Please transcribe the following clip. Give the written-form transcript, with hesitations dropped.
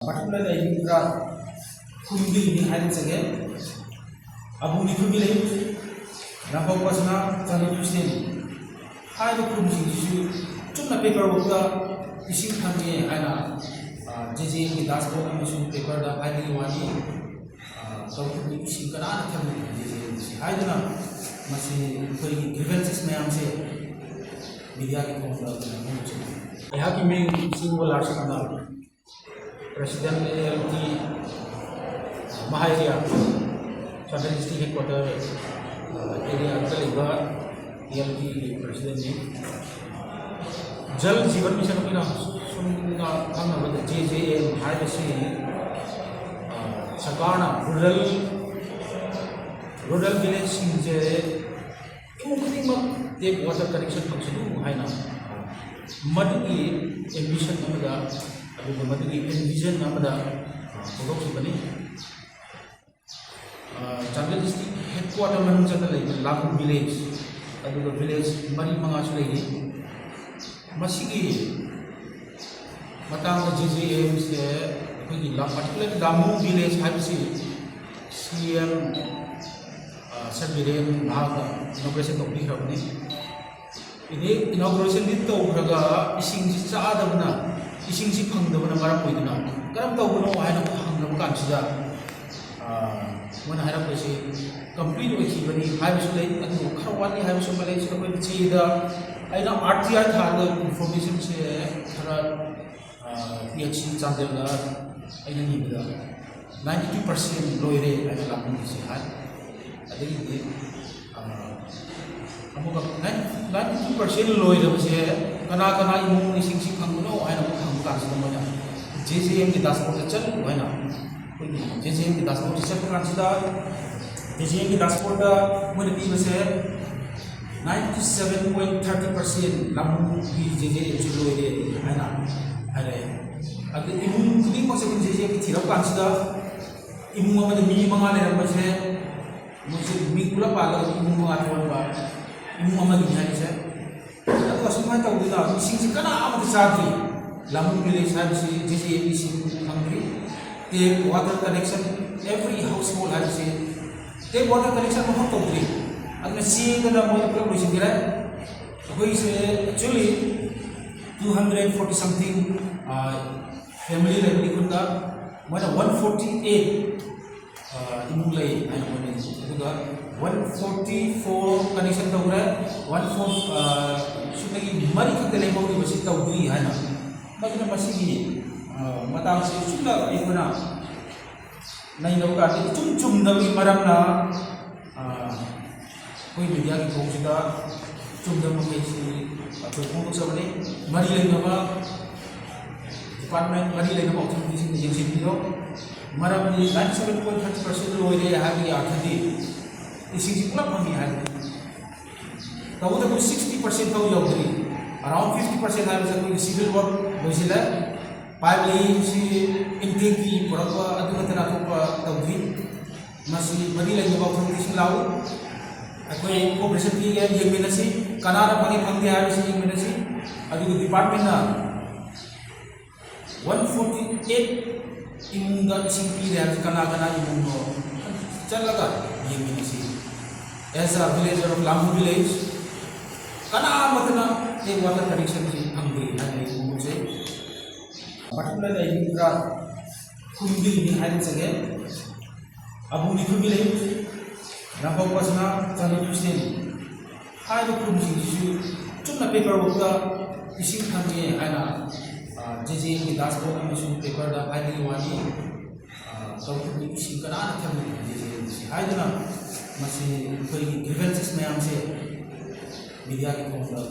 particularly I think that khumbi behind sage abu ni khumbi lei na ba pasna chani tusen hai ba khumbi ji chumna paper work da ising thamye aina jeje ki das ko na su paper da hai ni wani to khumbi ising kana na thamye jeje hai na masi koi grievances mayam se media ki phone da na ya ki main single arts kana President LT Mahairia Central District Headquarter area Kaliba LT President ने जल जीवन mission की ना सुनना काम ना JJM Bharat से सरकार ना rural village से इमुक्ति में एक water connection पक्षी है ना मध की ambition हमारा अभी मध्य की विजन नामदा प्रोडक्ट से बनी चांदल डिस्ट्रिक्ट हेडक्वार्टर में चलता है लाखु विलेज अभी तो विलेज मरी मंगा चुके हैं मसीकी मतलब JJM से कोई लाख पर्टिकुलर दामू विलेज है किसी CM सर्विलेंस भाग इनॉग्रेशन तो भी करने इन्हें इनॉग्रेशन दिन तो उभरगा इसिंग चादा बना इसिंग सी फंगदबना मरम ओइदना करम तौबनो हायना हंगम कानसिदा मन हायरा पसे कंप्लीट ओइखिबनी हायबसु लei अदु खरवानी हायबसु मले से कोइ चीदा आइना RTI थाग इन्फॉर्मेशन से थरा PHC चांदेला आइना निबदा 92% लोइरे आइना लापनि से हाय अदि अमुक 92% लोइरबसे कना कना इमुंग इसिंग सी फंगनो हायना JJM की दासपोर्ट चल है ना JJM की दासपोर्ट चल कांसिदा JJM की दासपोर्ट मुझे पी में से 97.30% लामू भी JJM चलो ये है ना अरे अगर इमुंग कुछ में से JJM की थीरा कांसिदा इमुंग में मी मंगाने रब से मुझे मी कुला पाला इमुंग मंगाने वाला बात इमुंग में नहीं है से अगर असुमाई तो उधर इसिंग से कना आमद साथी Lamun village has JJM hungry. Take water connection. Every household has take water connection for hot water. And the sea the more population there. Who is actually 240 something family like Nikunda. When 148 imulai and 144 connection to 144 should be money to the level of the city है ना. मगर मसीगी मतांग से चुना इतना नहीं लोग आते चुम दबी मरम ना कोई मीडिया की कोशिका चुम दब में से कोई फोटो सब ने मरी लेने का डिपार्टमेंट मरी लेने का ऑप्शन किसी ने जिनसे दियो मरम ने 97.30% लोग ये यहाँ की आखिरी इसी की क्लब में है तो वो तो 60% तो योगदान around 50% है जैसे कोई civil work बोझिला पाइप लाइन से इंटेक की पड़वा अदुग तना तो तभी मसी बड़ी लगी बात हम किसी लाओ कोई कोऑपरेशन की है ये में नसी कनाडा पानी फंगते हैं इसी में नसी अदुग डिपार्टमेंट ना 148 इमुंगा इसी की है कना इमुंगो चल लगा ये में नसी ऐसा विलेजर ऑफ लामू विलेज कना मतलब एक वाटर कनेक्शन की हंगरी है मुझे particularly I think that khumbi behind sage abu ni khumbi lei na ba pasna chani tusen hai ba khumbi ji chumna paper work da ising thamye aina JJM की das ko na su paper da hai ni wani to khumbi ising kana na thamye JJM hai na masi koi grievances mayam se media की phone da na